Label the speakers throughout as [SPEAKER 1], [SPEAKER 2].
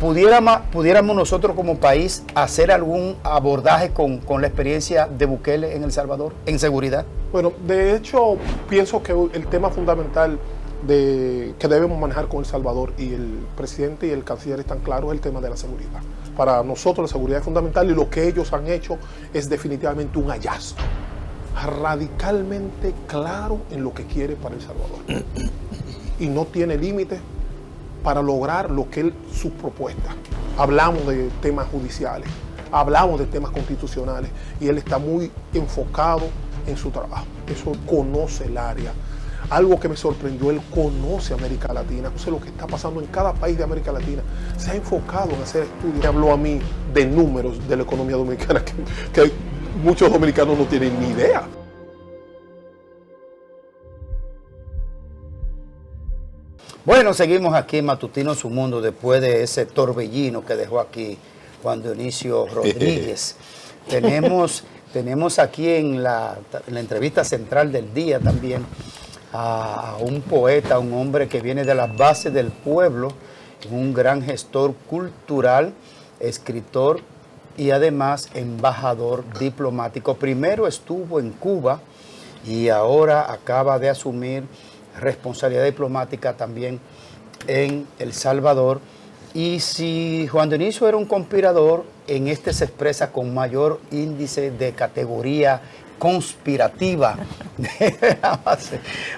[SPEAKER 1] ¿Pudiéramos nosotros como país hacer algún abordaje con la experiencia de Bukele en El Salvador, en seguridad?
[SPEAKER 2] Bueno, de hecho, pienso que el tema fundamental que debemos manejar con El Salvador, y el presidente y el canciller están claros, es el tema de la seguridad. Para nosotros la seguridad es fundamental, y lo que ellos han hecho es definitivamente un hallazgo radicalmente claro en lo que quiere para El Salvador. Y no tiene límites para lograr lo que sus propuestas. Hablamos de temas judiciales, hablamos de temas constitucionales, y él está muy enfocado en su trabajo. Eso, conoce el área. Algo que me sorprendió, él conoce América Latina, conoce lo que está pasando en cada país de América Latina. Se ha enfocado en hacer estudios. Me habló a mí de números de la economía dominicana que muchos dominicanos no tienen ni idea.
[SPEAKER 1] Bueno, seguimos aquí en Matutino Su Mundo después de ese torbellino que dejó aquí Juan Dionisio Rodríguez. Tenemos aquí en la entrevista central del día también a un poeta, un hombre que viene de las bases del pueblo, un gran gestor cultural, escritor y además embajador diplomático. Primero estuvo en Cuba y ahora acaba de asumir responsabilidad diplomática también en El Salvador. Y si Juan Dionisio era un conspirador, en este se expresa con mayor índice de categoría conspirativa.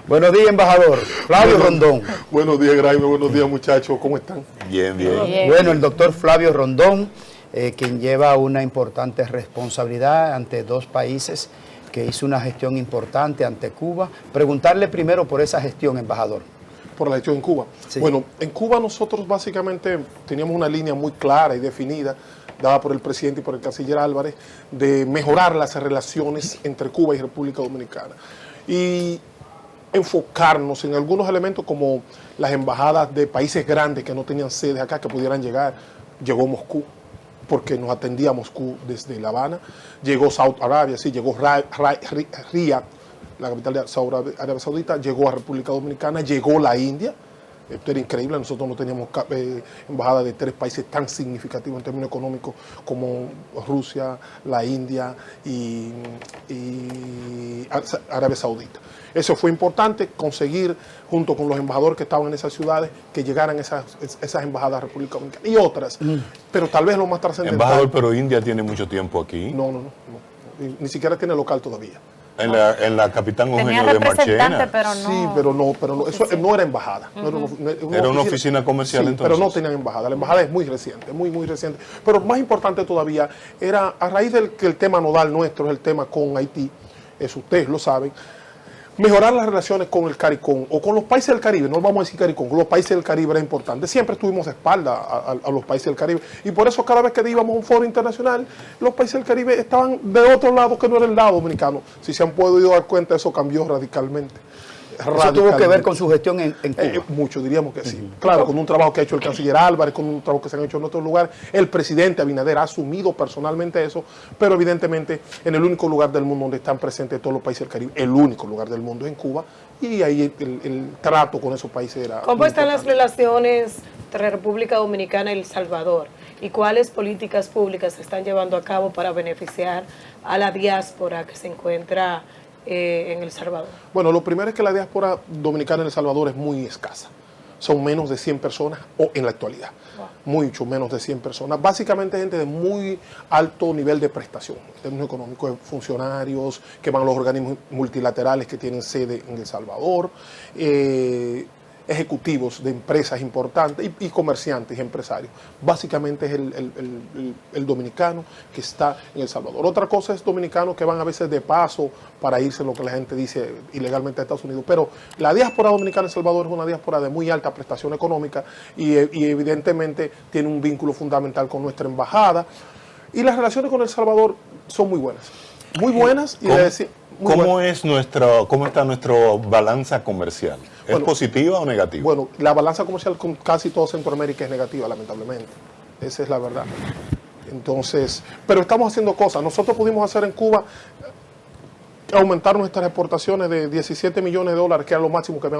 [SPEAKER 1] Buenos días, embajador. Flavio Rondón.
[SPEAKER 2] Buenos días, Graeme. Buenos días, muchachos. ¿Cómo están?
[SPEAKER 3] Bien, bien.
[SPEAKER 1] Bueno, el doctor Flavio Rondón, quien lleva una importante responsabilidad ante dos países, que hizo una gestión importante ante Cuba. Preguntarle primero por esa gestión, embajador.
[SPEAKER 2] Por la gestión en Cuba. Sí. Bueno, en Cuba nosotros básicamente teníamos una línea muy clara y definida, dada por el presidente y por el canciller Álvarez, de mejorar las relaciones entre Cuba y República Dominicana. Y enfocarnos en algunos elementos como las embajadas de países grandes que no tenían sedes acá, que pudieran llegar. Llegó Moscú, porque nos atendía a Moscú desde La Habana. Llegó Saudi Arabia, sí, llegó Riyadh, la capital de Arabia Saudita, llegó a República Dominicana, llegó la India. Esto era increíble, nosotros no teníamos embajada de tres países tan significativos en términos económicos como Rusia, la India y Arabia Saudita. Eso fue importante, conseguir, junto con los embajadores que estaban en esas ciudades, que llegaran esas embajadas a República Dominicana y otras. Pero tal vez lo más trascendental...
[SPEAKER 3] Embajador, pero India tiene mucho tiempo aquí.
[SPEAKER 2] No. Ni siquiera tiene local todavía.
[SPEAKER 3] En la Capitán Eugenio de Marchena.
[SPEAKER 4] Pero no.
[SPEAKER 2] Sí, pero no, eso no era embajada.
[SPEAKER 3] Era una oficina comercial,
[SPEAKER 2] sí,
[SPEAKER 3] entonces.
[SPEAKER 2] pero no tenían embajada. La embajada es muy reciente, muy reciente. Pero más importante todavía, era a raíz del que el tema nodal nuestro es el tema con Haití, eso ustedes lo saben, mejorar las relaciones con el CARICOM o con los países del Caribe, no vamos a decir CARICOM, con los países del Caribe era importante. Siempre estuvimos de espalda a los países del Caribe, y por eso cada vez que íbamos a un foro internacional, los países del Caribe estaban de otro lado que no era el lado dominicano. Si se han podido dar cuenta, eso cambió radicalmente.
[SPEAKER 1] ¿Eso tuvo que ver con su gestión en Cuba?
[SPEAKER 2] Mucho, diríamos que sí. Claro, con un trabajo que ha hecho el canciller Álvarez, con un trabajo que se han hecho en otros lugares. El presidente Abinader ha asumido personalmente eso, pero evidentemente en el único lugar del mundo donde están presentes todos los países del Caribe, el único lugar del mundo es en Cuba, y ahí el trato con esos países era...
[SPEAKER 4] ¿Cómo están las relaciones entre República Dominicana y El Salvador? ¿Y cuáles políticas públicas se están llevando a cabo para beneficiar a la diáspora que se encuentra en El Salvador?
[SPEAKER 2] Bueno, lo primero es que la diáspora dominicana en El Salvador es muy escasa. Son menos de 100 personas en la actualidad. Wow. Mucho menos de 100 personas. Básicamente gente de muy alto nivel de prestación, en términos económicos, funcionarios que van a los organismos multilaterales que tienen sede en El Salvador, ejecutivos de empresas importantes y comerciantes y empresarios. Básicamente es el dominicano que está en El Salvador. Otra cosa es dominicanos que van a veces de paso para irse, lo que la gente dice, ilegalmente a Estados Unidos. Pero la diáspora dominicana en El Salvador es una diáspora de muy alta prestación económica y evidentemente tiene un vínculo fundamental con nuestra embajada. Y las relaciones con El Salvador son muy buenas. Muy buenas.
[SPEAKER 3] ¿Cómo está nuestra balanza comercial? ¿Es positiva o negativa?
[SPEAKER 2] Bueno, la balanza comercial con casi toda Centroamérica es negativa, lamentablemente. Esa es la verdad. Entonces, pero estamos haciendo cosas. Nosotros pudimos hacer en Cuba aumentar nuestras exportaciones de 17 millones de dólares, que era lo máximo que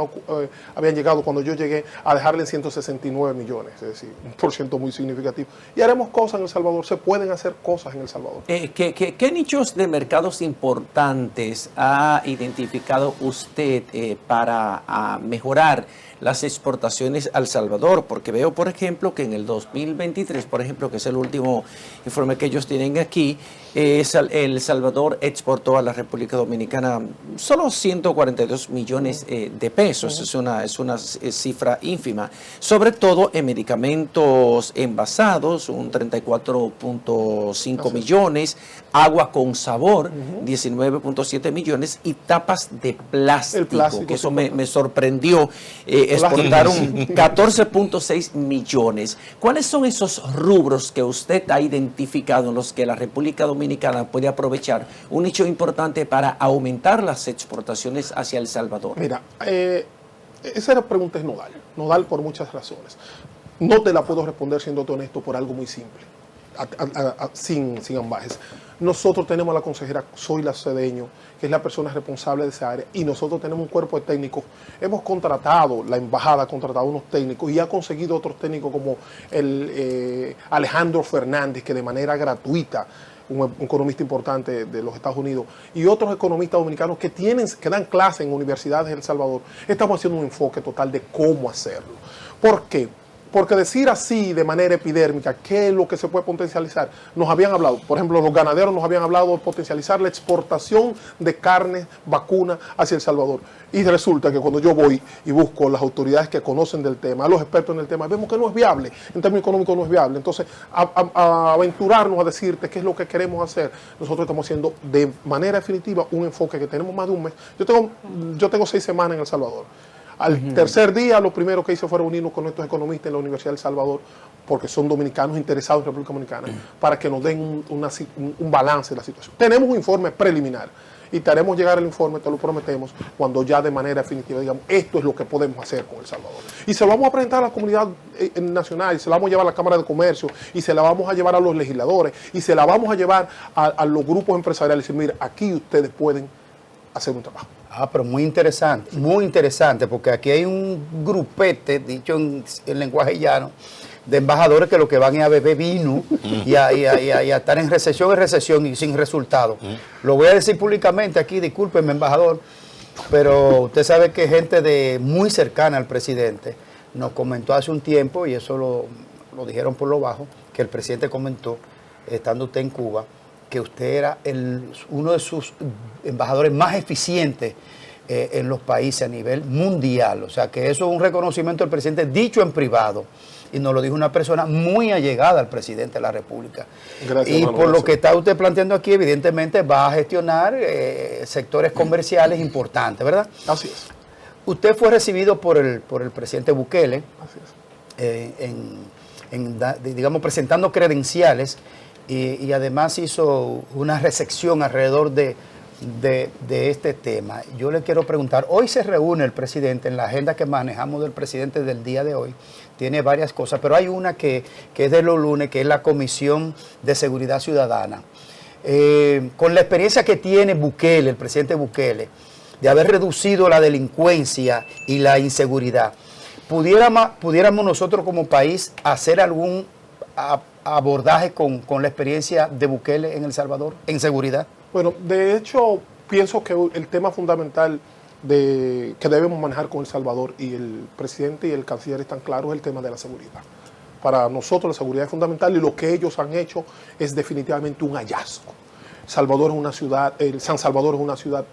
[SPEAKER 2] habían llegado cuando yo llegué, a dejarle en 169 millones, es decir, un porciento muy significativo. Y haremos cosas en El Salvador, se pueden hacer cosas en El Salvador.
[SPEAKER 5] ¿Qué nichos de mercados importantes ha identificado usted para mejorar las exportaciones al Salvador? Porque veo, por ejemplo, que en el 2023, por ejemplo, que es el último informe que ellos tienen aquí, El Salvador exportó a la República Dominicana solo 142 millones de pesos. Es una cifra ínfima, sobre todo en medicamentos envasados, un 34.5 millones, agua con sabor, 19.7 millones, y tapas de plástico, que eso me sorprendió. Exportaron 14.6 millones. ¿Cuáles son esos rubros que usted ha identificado en los que la República Dominicana puede aprovechar un nicho importante para aumentar las exportaciones hacia El Salvador?
[SPEAKER 2] Mira, esa pregunta es nodal. Nodal por muchas razones. No te la puedo responder, siendo honesto, por algo muy simple, sin ambajes. Nosotros tenemos a la consejera Zoila Cedeño, que es la persona responsable de esa área, y nosotros tenemos un cuerpo de técnicos. Hemos contratado, la embajada ha contratado unos técnicos y ha conseguido otros técnicos como el Alejandro Fernández, que de manera gratuita, un economista importante de los Estados Unidos, y otros economistas dominicanos que dan clases en universidades de El Salvador. Estamos haciendo un enfoque total de cómo hacerlo. ¿Por qué? Porque decir así de manera epidérmica qué es lo que se puede potencializar, nos habían hablado, por ejemplo, los ganaderos nos habían hablado de potencializar la exportación de carne vacuna hacia El Salvador. Y resulta que cuando yo voy y busco las autoridades que conocen del tema, a los expertos en el tema, vemos que no es viable, en términos económicos no es viable. Entonces, a aventurarnos a decirte qué es lo que queremos hacer, nosotros estamos haciendo de manera definitiva un enfoque que tenemos más de un mes. Yo tengo 6 semanas en El Salvador. Al tercer día, lo primero que hice fue reunirnos con nuestros economistas en la Universidad de El Salvador, porque son dominicanos interesados en República Dominicana, para que nos den un balance de la situación. Tenemos un informe preliminar y te haremos llegar el informe, te lo prometemos, cuando ya de manera definitiva digamos, esto es lo que podemos hacer con El Salvador. Y se lo vamos a presentar a la comunidad nacional, y se la vamos a llevar a la Cámara de Comercio, y se la vamos a llevar a los legisladores, y se la vamos a llevar a los grupos empresariales y decir, mira, aquí ustedes pueden hacer un trabajo.
[SPEAKER 1] Pero muy interesante, porque aquí hay un grupete, dicho en lenguaje llano, de embajadores que lo que van es a beber vino y a estar en recesión y sin resultado. Lo voy a decir públicamente aquí, discúlpeme, embajador, pero usted sabe que gente muy cercana al presidente nos comentó hace un tiempo, y eso lo dijeron por lo bajo, que el presidente comentó, estando usted en Cuba, que usted era uno de sus embajadores más eficientes en los países a nivel mundial. O sea, que eso es un reconocimiento del presidente dicho en privado. Y nos lo dijo una persona muy allegada al presidente de la República.
[SPEAKER 2] Gracias,
[SPEAKER 1] y
[SPEAKER 2] hermano,
[SPEAKER 1] por lo
[SPEAKER 2] gracias.
[SPEAKER 1] que está usted planteando aquí, evidentemente va a gestionar sectores comerciales importantes, ¿verdad?
[SPEAKER 2] Así es.
[SPEAKER 1] Usted fue recibido por el presidente Bukele,
[SPEAKER 2] Así es.
[SPEAKER 1] digamos, presentando credenciales, y además hizo una recepción alrededor de este tema. Yo le quiero preguntar, hoy se reúne el presidente, en la agenda que manejamos del presidente del día de hoy, tiene varias cosas, pero hay una que es de los lunes, que es la Comisión de Seguridad Ciudadana. Con la experiencia que tiene Bukele, el presidente Bukele, de haber reducido la delincuencia y la inseguridad, ¿pudiéramos nosotros como país hacer algún abordaje con la experiencia de Bukele en El Salvador, en seguridad?
[SPEAKER 2] Bueno, de hecho, pienso que el tema fundamental que debemos manejar con El Salvador, y el presidente y el canciller están claros, es el tema de la seguridad. Para nosotros la seguridad es fundamental, y lo que ellos han hecho es definitivamente un hallazgo. San Salvador es una ciudad,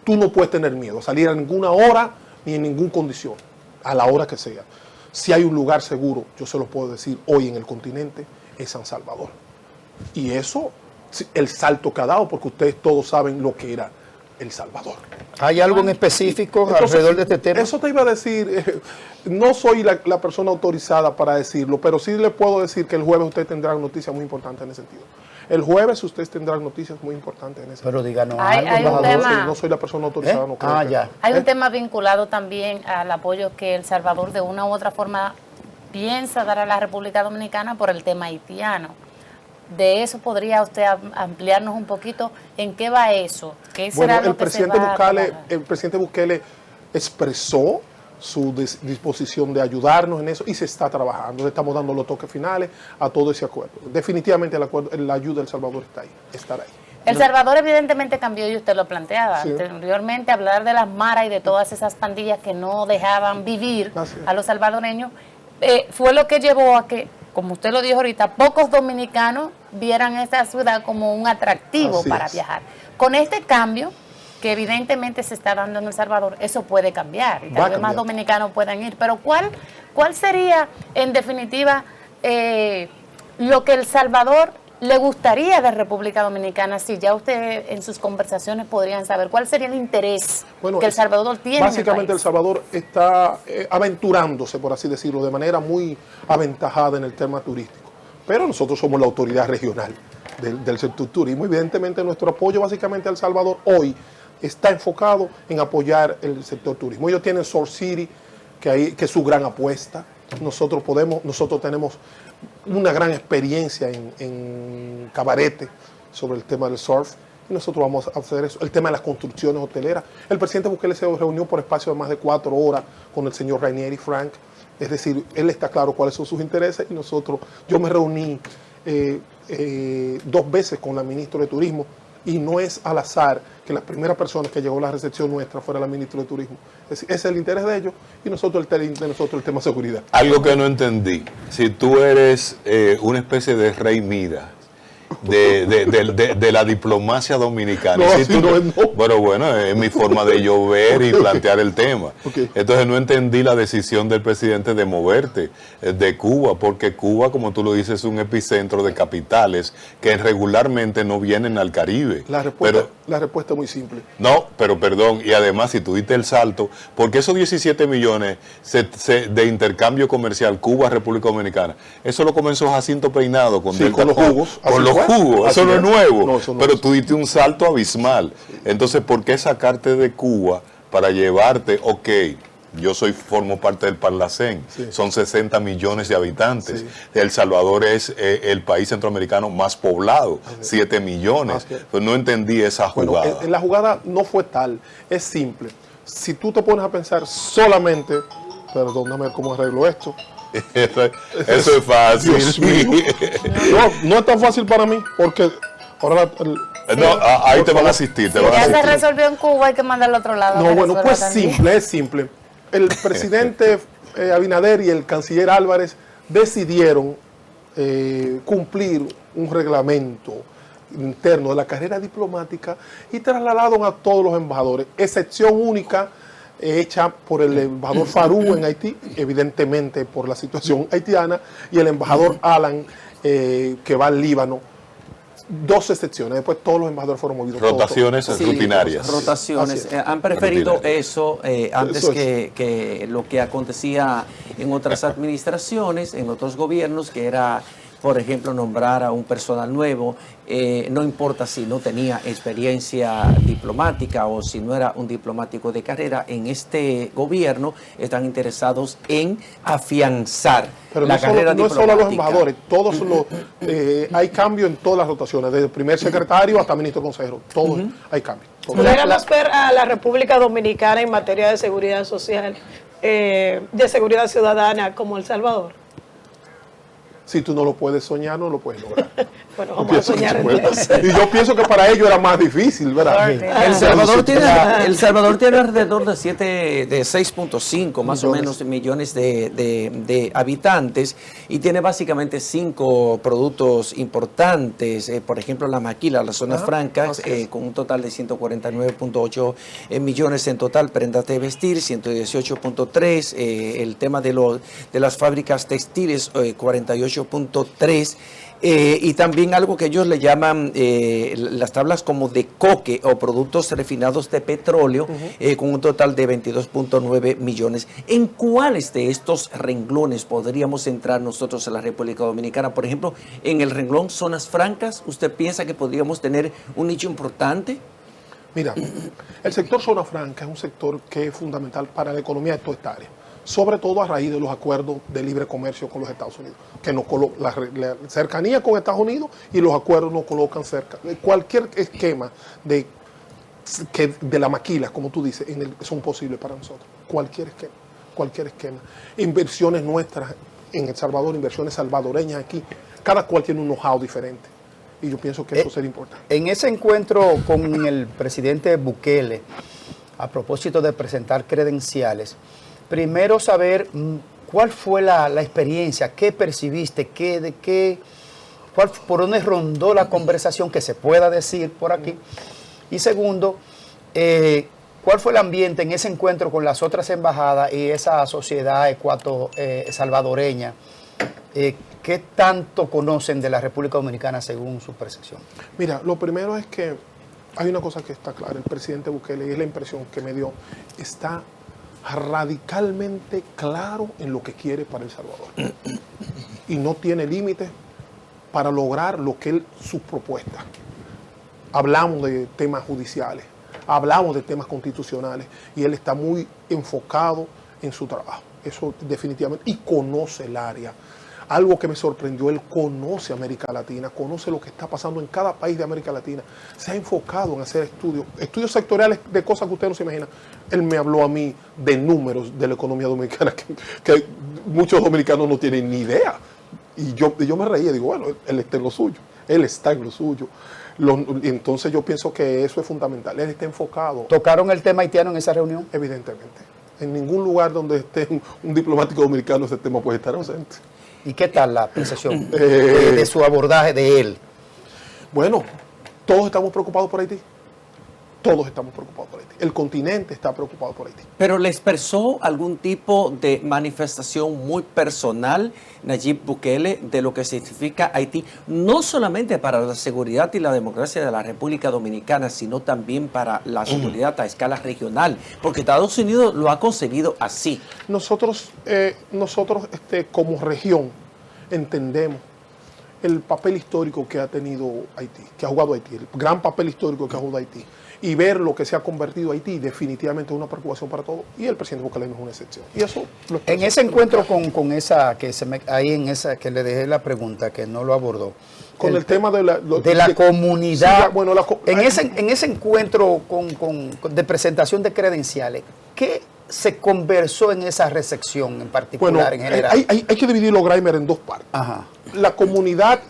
[SPEAKER 2] tú no puedes tener miedo a salir a ninguna hora ni en ninguna condición, a la hora que sea. Si hay un lugar seguro, yo se lo puedo decir hoy en el continente, es San Salvador. Y eso, el salto que ha dado, porque ustedes todos saben lo que era El Salvador.
[SPEAKER 1] ¿Hay algo en específico alrededor de este tema?
[SPEAKER 2] Eso te iba a decir, no soy la persona autorizada para decirlo, pero sí le puedo decir que el jueves ustedes tendrán noticias muy importantes en ese sentido. El jueves ustedes tendrán noticias muy importantes en ese sentido.
[SPEAKER 1] Pero díganos
[SPEAKER 6] Hay
[SPEAKER 1] algo,
[SPEAKER 6] un
[SPEAKER 1] embajador.
[SPEAKER 6] tema.
[SPEAKER 2] No soy la persona autorizada, no creo que-
[SPEAKER 1] ya.
[SPEAKER 6] Hay un tema vinculado también al apoyo que El Salvador de una u otra forma piensa dar a la República Dominicana por el tema haitiano. De eso podría usted ampliarnos un poquito. ¿En qué va eso? ¿Qué será
[SPEAKER 2] Bueno,
[SPEAKER 6] lo
[SPEAKER 2] el
[SPEAKER 6] que se
[SPEAKER 2] presidente
[SPEAKER 6] va a
[SPEAKER 2] Bukele,
[SPEAKER 6] trabajar?
[SPEAKER 2] el presidente Bukele expresó su disposición de ayudarnos en eso y se está trabajando. Le estamos dando los toques finales a todo ese acuerdo. Definitivamente el acuerdo, la ayuda de El Salvador está ahí, estará ahí.
[SPEAKER 6] El Salvador evidentemente cambió y usted lo planteaba.
[SPEAKER 2] Sí.
[SPEAKER 6] Anteriormente hablar de las maras y de todas esas pandillas que no dejaban vivir a los salvadoreños fue lo que llevó a que, como usted lo dijo ahorita, pocos dominicanos vieran esta ciudad como un atractivo
[SPEAKER 2] Así
[SPEAKER 6] para
[SPEAKER 2] es.
[SPEAKER 6] viajar. Con este cambio que evidentemente se está dando en El Salvador, eso puede cambiar y
[SPEAKER 2] Va a
[SPEAKER 6] tal vez más
[SPEAKER 2] cambiar.
[SPEAKER 6] dominicanos puedan ir. Pero ¿cuál sería en definitiva lo que El Salvador le gustaría de República Dominicana, si ya usted en sus conversaciones podrían saber cuál sería el interés que El Salvador tiene?
[SPEAKER 2] Básicamente El Salvador está aventurándose, por así decirlo, de manera muy aventajada en el tema turístico. Pero nosotros somos la autoridad regional del sector turismo. Evidentemente nuestro apoyo básicamente a El Salvador hoy está enfocado en apoyar el sector turismo. Ellos tienen Surf City, que es su gran apuesta. Nosotros tenemos una gran experiencia en cabarete sobre el tema del surf y nosotros vamos a hacer eso. El tema de las construcciones hoteleras. El presidente Bukele se reunió por espacio de más de 4 horas con el señor Rainieri Frank. Es decir, él está claro cuáles son sus intereses y yo me reuní 2 veces con la ministra de Turismo y no es al azar que las primeras personas que llegó a la recepción nuestra fuera la ministra de Turismo. Es decir, ese es el interés de ellos y nosotros el tema seguridad.
[SPEAKER 3] Algo que no entendí. Si tú eres una especie de rey Midas de la diplomacia dominicana.
[SPEAKER 2] No,
[SPEAKER 3] Si
[SPEAKER 2] así
[SPEAKER 3] tú
[SPEAKER 2] no es, no.
[SPEAKER 3] Bueno, es mi forma de yo ver y plantear el tema.
[SPEAKER 2] Ok.
[SPEAKER 3] Entonces no entendí la decisión del presidente de moverte de Cuba, porque Cuba, como tú lo dices, es un epicentro de capitales que regularmente no vienen al Caribe.
[SPEAKER 2] La respuesta es muy simple.
[SPEAKER 3] No, pero perdón, y además si tú diste el salto, porque esos 17 millones de intercambio comercial Cuba-República Dominicana, eso lo comenzó Jacinto Peinado con
[SPEAKER 2] Sí,
[SPEAKER 3] Delta
[SPEAKER 2] con los
[SPEAKER 3] Cuba,
[SPEAKER 2] jugos.
[SPEAKER 3] Con
[SPEAKER 2] Así
[SPEAKER 3] los
[SPEAKER 2] fue.
[SPEAKER 3] jugos,
[SPEAKER 2] Así
[SPEAKER 3] eso no es
[SPEAKER 2] es.
[SPEAKER 3] nuevo,
[SPEAKER 2] No, eso no
[SPEAKER 3] pero
[SPEAKER 2] es.
[SPEAKER 3] tú diste un salto abismal. Entonces, ¿por qué sacarte de Cuba para llevarte, yo formo parte del Parlacén,
[SPEAKER 2] Sí.
[SPEAKER 3] son 60 millones de habitantes.
[SPEAKER 2] Sí.
[SPEAKER 3] El Salvador es el país centroamericano más poblado, 7 millones.
[SPEAKER 2] Así es.
[SPEAKER 3] Pues no entendí esa jugada.
[SPEAKER 2] Bueno, la jugada no fue tal, es simple. Si tú te pones a pensar solamente, perdóname cómo arreglo esto.
[SPEAKER 3] Eso es fácil.
[SPEAKER 2] Dios mío. No es tan fácil para mí, porque ahora
[SPEAKER 3] Ahí te van a asistir. Te
[SPEAKER 6] Si
[SPEAKER 3] van a
[SPEAKER 6] ya se
[SPEAKER 3] asistir.
[SPEAKER 6] resolvió en Cuba, hay que mandarlo al otro lado.
[SPEAKER 2] no,
[SPEAKER 6] que
[SPEAKER 2] bueno,
[SPEAKER 6] resuelva
[SPEAKER 2] pues
[SPEAKER 6] también.
[SPEAKER 2] es simple. El presidente Abinader y el canciller Álvarez decidieron cumplir un reglamento interno de la carrera diplomática y trasladaron a todos los embajadores, excepción única hecha por el embajador Farú en Haití, evidentemente por la situación haitiana, y el embajador Alan, que va al Líbano. 2 excepciones, después todos los embajadores fueron movidos.
[SPEAKER 3] Rotaciones
[SPEAKER 5] Sí,
[SPEAKER 3] rutinarias.
[SPEAKER 5] rotaciones.
[SPEAKER 2] Así es.
[SPEAKER 5] Han preferido
[SPEAKER 3] Rutinarias.
[SPEAKER 5] eso antes
[SPEAKER 2] Eso es.
[SPEAKER 5] que lo que acontecía en otras administraciones, en otros gobiernos, que era, por ejemplo, nombrar a un personal nuevo, no importa si no tenía experiencia diplomática o si no era un diplomático de carrera. En este gobierno están interesados en afianzar
[SPEAKER 2] Pero
[SPEAKER 5] la carrera
[SPEAKER 2] no es solo
[SPEAKER 5] diplomática.
[SPEAKER 2] los embajadores, hay cambio en todas las rotaciones, desde el primer secretario hasta ministro consejero, todo hay cambio. todo.
[SPEAKER 4] ¿Podríamos ver a la República Dominicana en materia de seguridad social, de seguridad ciudadana como El Salvador?
[SPEAKER 2] Si tú no lo puedes soñar, no lo puedes lograr.
[SPEAKER 4] Bueno,
[SPEAKER 2] Yo
[SPEAKER 4] vamos a
[SPEAKER 2] pienso que
[SPEAKER 4] soñar
[SPEAKER 2] se puede.
[SPEAKER 4] entonces.
[SPEAKER 2] Y yo pienso que para ellos era más difícil, ¿verdad?
[SPEAKER 5] El Salvador tiene alrededor de 6.5 más o menos millones de habitantes y tiene básicamente 5 productos importantes, por ejemplo la maquila, las zonas francas, con un total de 149.8 millones en total, prendas de vestir, 118.3, el tema de las fábricas textiles, 48.3. Y también algo que ellos le llaman las tablas como de coque o productos refinados de petróleo, con un total de 22.9 millones. ¿En cuáles de estos renglones podríamos entrar nosotros en la República Dominicana? Por ejemplo, en el renglón zonas francas, ¿usted piensa que podríamos tener un nicho importante?
[SPEAKER 2] Mira, el sector zona franca es un sector que es fundamental para la economía de toda esta área. sobre todo a raíz de los acuerdos de libre comercio con los Estados Unidos, que la cercanía con Estados Unidos y los acuerdos nos colocan cerca. Cualquier esquema de la maquila, como tú dices, son posibles para nosotros. Cualquier esquema. Inversiones nuestras en El Salvador, inversiones salvadoreñas aquí, cada cual tiene un know-how diferente. Y yo pienso que eso sería importante.
[SPEAKER 1] En ese encuentro con el presidente Bukele, a propósito de presentar credenciales, primero saber cuál fue la experiencia, qué percibiste, por dónde rondó la conversación, que se pueda decir por aquí. Y segundo, ¿cuál fue el ambiente en ese encuentro con las otras embajadas y esa sociedad salvadoreña? ¿Qué tanto conocen de la República Dominicana según su percepción?
[SPEAKER 2] Mira, lo primero es que hay una cosa que está clara. El presidente Bukele, y es la impresión que me dio, está radicalmente claro en lo que quiere para El Salvador. Y no tiene límites para lograr sus propuestas. Hablamos de temas judiciales, hablamos de temas constitucionales, y él está muy enfocado en su trabajo. Eso definitivamente. Y conoce el área. Algo que me sorprendió, él conoce América Latina, conoce lo que está pasando en cada país de América Latina. Se ha enfocado en hacer estudios sectoriales de cosas que usted no se imagina. Él me habló a mí de números de la economía dominicana que muchos dominicanos no tienen ni idea. Y yo me reía, digo, bueno, él está en lo suyo. Él está en lo suyo. Entonces yo pienso que eso es fundamental. Él está enfocado.
[SPEAKER 1] ¿Tocaron el tema haitiano en esa reunión?
[SPEAKER 2] Evidentemente. En ningún lugar donde esté un diplomático dominicano ese tema puede estar ausente.
[SPEAKER 1] ¿Y qué tal la apreciación de su abordaje de él?
[SPEAKER 2] Bueno, todos estamos preocupados por Haití. Todos estamos preocupados por Haití. El continente está preocupado por Haití.
[SPEAKER 5] ¿Pero le expresó algún tipo de manifestación muy personal Nayib Bukele de lo que significa Haití, no solamente para la seguridad y la democracia de la República Dominicana, sino también para la seguridad a escala regional? Porque Estados Unidos lo ha concebido así.
[SPEAKER 2] Nosotros como región entendemos el papel histórico que ha tenido Haití, que ha jugado Haití, el gran papel histórico que ha jugado Haití. Y ver lo que se ha convertido Haití definitivamente es una preocupación para todos, y el presidente Bukele no es una excepción. Y eso
[SPEAKER 1] en ese encuentro con esa, ahí en esa que le dejé la pregunta, que no lo abordó,
[SPEAKER 2] con el tema de la
[SPEAKER 1] comunidad,
[SPEAKER 2] sí,
[SPEAKER 1] en ese encuentro de presentación de credenciales, ¿qué se conversó en esa recepción en particular, en general?
[SPEAKER 2] Hay que dividirlo, Graimer, en dos partes.
[SPEAKER 1] Ajá.
[SPEAKER 2] La comunidad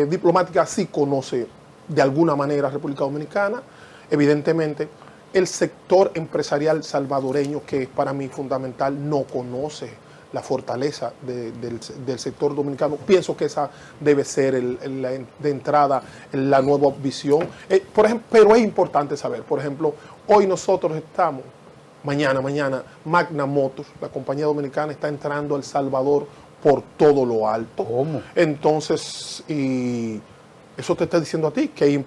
[SPEAKER 2] diplomática sí conoce de alguna manera a República Dominicana. Evidentemente, el sector empresarial salvadoreño, que es para mí fundamental, no conoce la fortaleza del sector dominicano. Pienso que esa debe ser de entrada la nueva visión. Por ejemplo, pero es importante saber, por ejemplo, hoy nosotros estamos, mañana, Magna Motors, la compañía dominicana, está entrando a El Salvador por todo lo alto.
[SPEAKER 1] ¿Cómo?
[SPEAKER 2] Entonces, y eso te está diciendo a ti que hay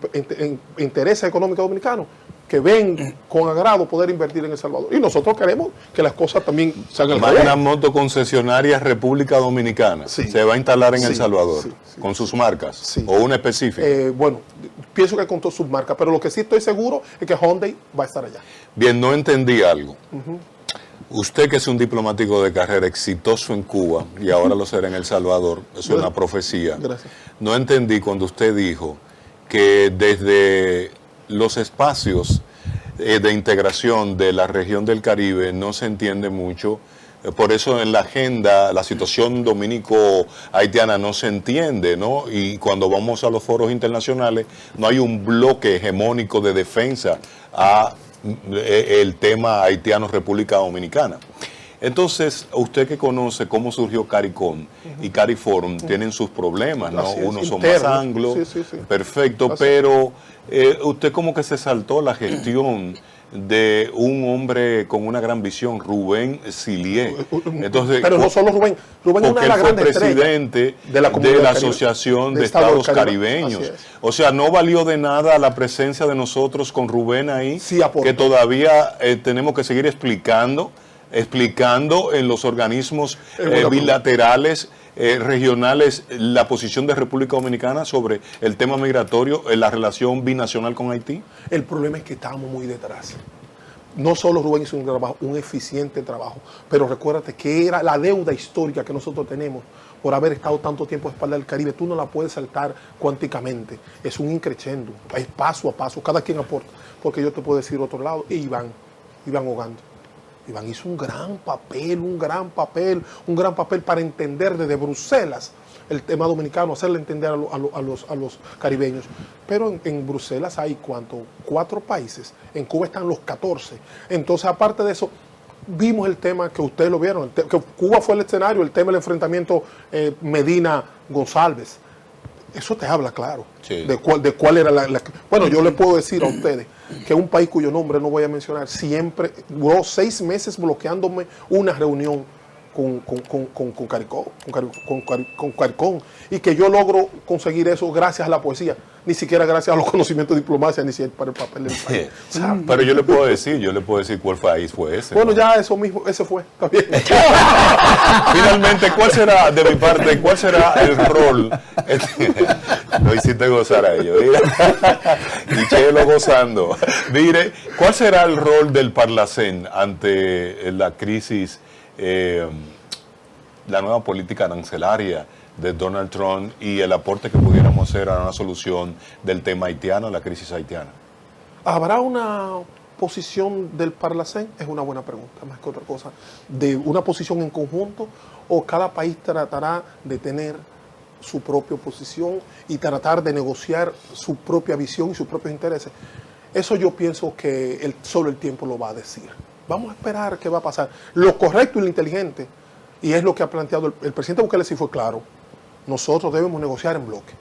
[SPEAKER 2] interés económico dominicano que ven con agrado poder invertir en El Salvador. Y nosotros queremos que las cosas también salgan al revés.
[SPEAKER 3] Magna Moto concesionaria República Dominicana.
[SPEAKER 2] Sí.
[SPEAKER 3] Se va a instalar en El
[SPEAKER 2] Sí,
[SPEAKER 3] Salvador
[SPEAKER 2] sí.
[SPEAKER 3] con sus marcas.
[SPEAKER 2] Sí.
[SPEAKER 3] O una específica.
[SPEAKER 2] Bueno, pienso que con todas sus marcas, pero lo que sí estoy seguro es que Hyundai va a estar allá.
[SPEAKER 3] Bien, no entendí algo. Usted, que es un diplomático de carrera exitoso en Cuba y ahora lo será en El Salvador, es una profecía.
[SPEAKER 2] Gracias.
[SPEAKER 3] No entendí cuando usted dijo que desde los espacios de integración de la región del Caribe no se entiende mucho. Por eso en la agenda la situación dominico-haitiana no se entiende, ¿no? Y cuando vamos a los foros internacionales no hay un bloque hegemónico de defensa a el tema haitiano-República Dominicana. Entonces, usted que conoce cómo surgió CARICOM y CARIFORUM, tienen sus problemas, ¿no? Unos son más anglos,
[SPEAKER 2] sí.
[SPEAKER 3] perfecto,
[SPEAKER 2] Así.
[SPEAKER 3] pero usted como que se saltó la gestión de un hombre con una gran visión, Rubén Silié. Entonces,
[SPEAKER 2] pero no solo Rubén es una
[SPEAKER 3] porque
[SPEAKER 2] de
[SPEAKER 3] él
[SPEAKER 2] las
[SPEAKER 3] fue
[SPEAKER 2] grandes
[SPEAKER 3] presidente
[SPEAKER 2] de la Comunidad
[SPEAKER 3] de la
[SPEAKER 2] Caribe,
[SPEAKER 3] Asociación de
[SPEAKER 2] Estados
[SPEAKER 3] Estados Caribeños.
[SPEAKER 2] Así es.
[SPEAKER 3] O sea, no valió de nada la presencia de nosotros con Rubén ahí,
[SPEAKER 2] Sí, aportó.
[SPEAKER 3] que todavía tenemos que seguir explicando en los organismos bilaterales, regionales, la posición de República Dominicana sobre el tema migratorio, la relación binacional con Haití.
[SPEAKER 2] El problema es que estábamos muy detrás. no solo Rubén hizo un trabajo, un eficiente trabajo, pero recuérdate que era la deuda histórica que nosotros tenemos por haber estado tanto tiempo a espalda del Caribe. Tú no la puedes saltar cuánticamente, es un increchendo, es paso a paso, cada quien aporta, porque yo te puedo decir otro lado, y Iván Ogando. Iván hizo un gran papel para entender desde Bruselas el tema dominicano, hacerle entender a los caribeños. Pero en Bruselas hay, ¿cuánto? 4 países. En Cuba están los 14. Entonces, aparte de eso, vimos el tema que ustedes lo vieron, que Cuba fue el escenario, el tema del enfrentamiento Medina-González. Eso te habla claro,
[SPEAKER 3] sí,
[SPEAKER 2] de cuál era Bueno, yo le puedo decir a ustedes que un país cuyo nombre no voy a mencionar, siempre duró 6 meses bloqueándome una reunión con CARICOM, y que yo logro conseguir eso gracias a la poesía, ni siquiera gracias a los conocimientos de diplomacia, ni siquiera para el papel del país. O sea,
[SPEAKER 3] pero yo le puedo decir cuál país fue ese.
[SPEAKER 2] bueno,
[SPEAKER 3] ¿no?
[SPEAKER 2] ya eso mismo, ese fue, está bien.
[SPEAKER 3] Finalmente, ¿cuál será, de mi parte, cuál será el rol? Lo hiciste gozar a ellos. Y Chelo gozando. Mire, ¿cuál será el rol del Parlacén ante la crisis, la nueva política arancelaria de Donald Trump y el aporte que pudiéramos hacer a una solución del tema haitiano, la crisis haitiana?
[SPEAKER 2] ¿Habrá una posición del Parlacén? Es una buena pregunta, más que otra cosa. ¿De una posición en conjunto o cada país tratará de tener su propia posición y tratar de negociar su propia visión y sus propios intereses? Eso yo pienso que solo el tiempo lo va a decir. Vamos a esperar qué va a pasar. Lo correcto y lo inteligente, y es lo que ha planteado el presidente Bukele, sí fue claro, nosotros debemos negociar en bloque.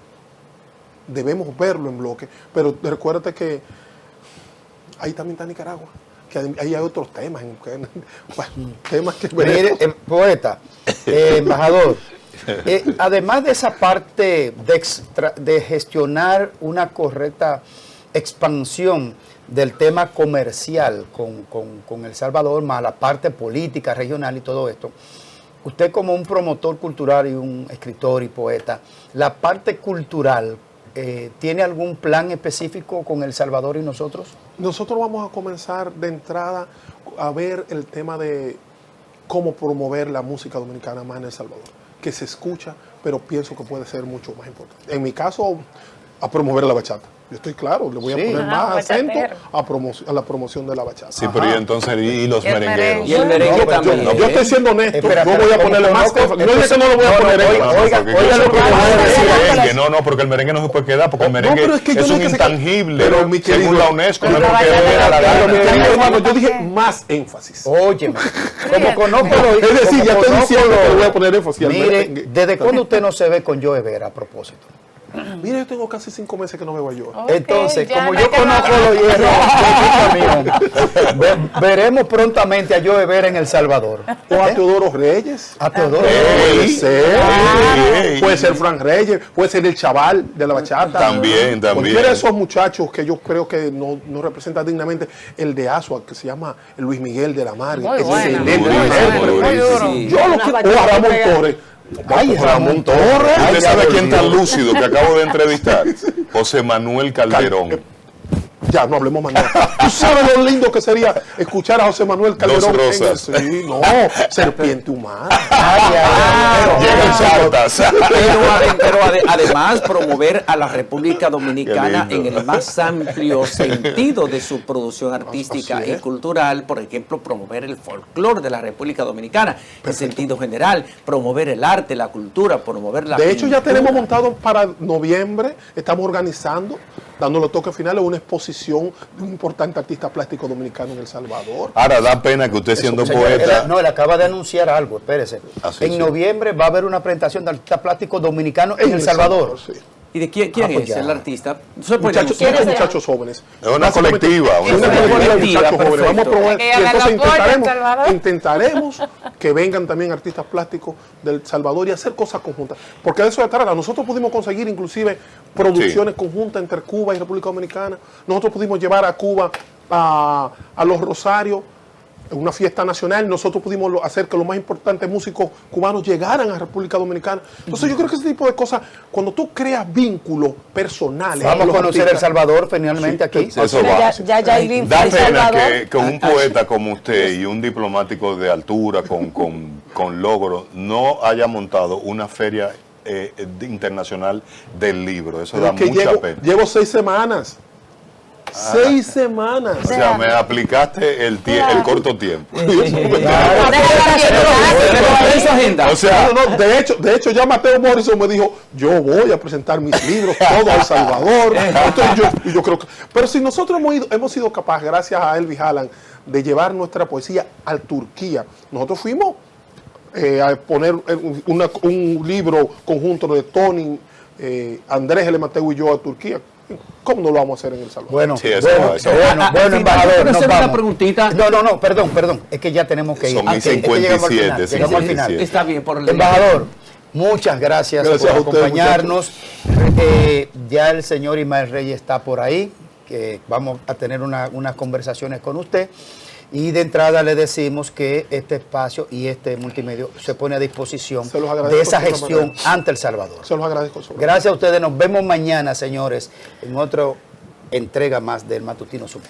[SPEAKER 2] Debemos verlo en bloque, pero recuérdate que ahí también está Nicaragua, que ahí hay otros temas, temas que
[SPEAKER 1] Mire, poeta, embajador, además de esa parte de gestionar una correcta expansión del tema comercial con El Salvador, más la parte política, regional y todo esto, usted como un promotor cultural y un escritor y poeta, la parte cultural, ¿tiene algún plan específico con El Salvador y nosotros?
[SPEAKER 2] Nosotros vamos a comenzar de entrada a ver el tema de cómo promover la música dominicana más en El Salvador, que se escucha, pero pienso que puede ser mucho más importante. En mi caso, a promover la bachata. Yo estoy claro, le voy a poner más acento a la promoción de la bachata.
[SPEAKER 3] Sí, pero y entonces, y los merengueros.
[SPEAKER 5] Y el merengue también.
[SPEAKER 2] Yo estoy siendo honesto,
[SPEAKER 1] Espera,
[SPEAKER 2] no voy a ponerle más énfasis. No es que no lo voy a poner énfasis.
[SPEAKER 3] No, porque el merengue no se puede quedar, porque el merengue es un intangible,
[SPEAKER 2] pero mi querido,
[SPEAKER 3] según la UNESCO, no es
[SPEAKER 2] pero
[SPEAKER 3] porque
[SPEAKER 2] pero,
[SPEAKER 3] a la gana.
[SPEAKER 2] mi querido hermano, yo dije más énfasis.
[SPEAKER 1] Óyeme, como conozco
[SPEAKER 2] Es decir, ya estoy diciendo que le voy a poner énfasis al
[SPEAKER 1] Mire,
[SPEAKER 2] merengue.
[SPEAKER 1] ¿desde cuándo usted no se ve con Joe Vera a propósito?
[SPEAKER 2] Mira, yo tengo casi 5 meses que no veo a yo.
[SPEAKER 1] Entonces,
[SPEAKER 6] ya
[SPEAKER 1] como
[SPEAKER 6] no
[SPEAKER 1] yo
[SPEAKER 6] hay que
[SPEAKER 1] conozco
[SPEAKER 6] hablar.
[SPEAKER 1] los hierros, veremos prontamente a Joe Vera en El Salvador.
[SPEAKER 2] O a Teodoro Reyes.
[SPEAKER 1] A Teodoro.
[SPEAKER 2] Puede ser.
[SPEAKER 3] Ey.
[SPEAKER 2] Puede ser Frank Reyes, puede ser el chaval de la bachata.
[SPEAKER 3] También.
[SPEAKER 2] Cualquiera de esos muchachos que yo creo que no representan dignamente, el de Asua, que se llama Luis Miguel de la Mar.
[SPEAKER 6] Muy bueno,
[SPEAKER 2] excelente
[SPEAKER 6] muy
[SPEAKER 2] intérprete.
[SPEAKER 6] bueno, muy duro.
[SPEAKER 5] Sí.
[SPEAKER 2] Yo lo que... O a Ramón Torres.
[SPEAKER 1] Ay, Ramón Torres.
[SPEAKER 3] ¿Usted
[SPEAKER 1] Ay,
[SPEAKER 3] sabe
[SPEAKER 1] ya
[SPEAKER 3] quién
[SPEAKER 1] lo
[SPEAKER 3] tan
[SPEAKER 1] olvidé.
[SPEAKER 3] lúcido que acabo de entrevistar? José Manuel Calderón.
[SPEAKER 2] Ya, no hablemos más nada. ¿Tú sabes lo lindo que sería escuchar a José Manuel Calderón?
[SPEAKER 3] Dos rosas.
[SPEAKER 2] Sí, no, serpiente humana.
[SPEAKER 3] Llega el Sautas.
[SPEAKER 5] Pero además promover a la República Dominicana
[SPEAKER 3] Qué
[SPEAKER 5] en
[SPEAKER 3] lindo.
[SPEAKER 5] el más amplio sentido de su producción artística
[SPEAKER 2] Así
[SPEAKER 5] y
[SPEAKER 2] es.
[SPEAKER 5] cultural, por ejemplo, promover el folclore de la República Dominicana en sentido general, promover el arte, la cultura, promover la
[SPEAKER 2] De hecho, ya
[SPEAKER 5] pintura.
[SPEAKER 2] tenemos montado para noviembre, estamos organizando, dándole toque final, una exposición de un importante artista plástico dominicano en El Salvador.
[SPEAKER 3] Ahora, da pena que usted siendo
[SPEAKER 1] Señor,
[SPEAKER 3] poeta...
[SPEAKER 1] no, él acaba de anunciar algo, espérese.
[SPEAKER 3] Así,
[SPEAKER 1] en
[SPEAKER 3] sí.
[SPEAKER 1] noviembre va a haber una presentación de artistas plásticos dominicanos en El Salvador.
[SPEAKER 2] Sí.
[SPEAKER 5] ¿Y de quién
[SPEAKER 1] pues
[SPEAKER 5] es
[SPEAKER 1] ya.
[SPEAKER 5] el artista? ¿Se puede
[SPEAKER 2] Muchachos,
[SPEAKER 5] anunciar?
[SPEAKER 2] son muchachos jóvenes.
[SPEAKER 3] Es una
[SPEAKER 2] Básicamente,
[SPEAKER 3] colectiva,
[SPEAKER 2] es una
[SPEAKER 3] una
[SPEAKER 2] colectiva de
[SPEAKER 5] colectiva,
[SPEAKER 2] muchachos jóvenes. Vamos a
[SPEAKER 5] perfecto.
[SPEAKER 2] promover.
[SPEAKER 6] Que
[SPEAKER 2] Y
[SPEAKER 6] hagan
[SPEAKER 2] entonces
[SPEAKER 6] el apoyo en Salvador.
[SPEAKER 2] intentaremos que vengan también artistas plásticos del Salvador y hacer cosas conjuntas. Porque de eso se trata. Nosotros pudimos conseguir inclusive producciones conjuntas entre Cuba y República Dominicana. Nosotros pudimos llevar a Cuba a los Rosarios una fiesta nacional, nosotros pudimos hacer que los más importantes músicos cubanos llegaran a República Dominicana. Entonces yo creo que ese tipo de cosas, cuando tú creas vínculos personales.
[SPEAKER 1] Vamos a
[SPEAKER 2] los
[SPEAKER 1] conocer
[SPEAKER 2] artistas-
[SPEAKER 1] El Salvador finalmente aquí.
[SPEAKER 3] Sí, eso
[SPEAKER 4] Mira,
[SPEAKER 3] va.
[SPEAKER 4] ya Yailin
[SPEAKER 3] Da
[SPEAKER 4] fue El
[SPEAKER 3] pena
[SPEAKER 4] Salvador.
[SPEAKER 3] que un poeta como usted y un diplomático de altura con logro no haya montado una feria internacional del libro. Eso
[SPEAKER 2] Pero
[SPEAKER 3] da
[SPEAKER 2] es que
[SPEAKER 3] mucha pena.
[SPEAKER 2] llevo 6 semanas. 6 semanas.
[SPEAKER 3] O sea, me aplicaste el corto tiempo.
[SPEAKER 5] En su agenda.
[SPEAKER 3] O sea,
[SPEAKER 2] No, de hecho ya Mateo Morrison me dijo, yo voy a presentar mis libros todos a El Salvador. Entonces yo creo que, pero si nosotros hemos sido capaces, gracias a Elvis Haaland, de llevar nuestra poesía a Turquía. Nosotros fuimos a poner un libro conjunto de Tony, Andrés L. Mateo y yo a Turquía. ¿Cómo no lo vamos a hacer en El Salvador?
[SPEAKER 1] Bueno,
[SPEAKER 3] Sí, eso
[SPEAKER 1] bueno,
[SPEAKER 3] va, eso
[SPEAKER 1] bueno,
[SPEAKER 5] Al
[SPEAKER 1] bueno,
[SPEAKER 5] final,
[SPEAKER 1] embajador,
[SPEAKER 5] quiero
[SPEAKER 1] nos
[SPEAKER 5] hacer una
[SPEAKER 1] vamos.
[SPEAKER 5] preguntita.
[SPEAKER 1] No, perdón, es que ya tenemos que ir.
[SPEAKER 3] Son
[SPEAKER 1] Ah, es que llegamos al
[SPEAKER 3] 57,
[SPEAKER 1] final, llegamos al final.
[SPEAKER 3] 57.
[SPEAKER 5] Está bien, por el
[SPEAKER 1] Embajador, muchas gracias,
[SPEAKER 2] Gracias
[SPEAKER 1] por
[SPEAKER 2] a ustedes,
[SPEAKER 1] acompañarnos. Ya el señor Ismael Reyes está por ahí, que vamos a tener unas conversaciones con usted. Y de entrada le decimos que este espacio y este multimedio se pone a disposición
[SPEAKER 2] Se los agradezco
[SPEAKER 1] de esa
[SPEAKER 2] de todas
[SPEAKER 1] gestión
[SPEAKER 2] maneras.
[SPEAKER 1] ante El Salvador.
[SPEAKER 2] Se los agradezco. sobre
[SPEAKER 1] Gracias a ustedes, nos vemos mañana, señores, en otra entrega más del Matutino Sumo.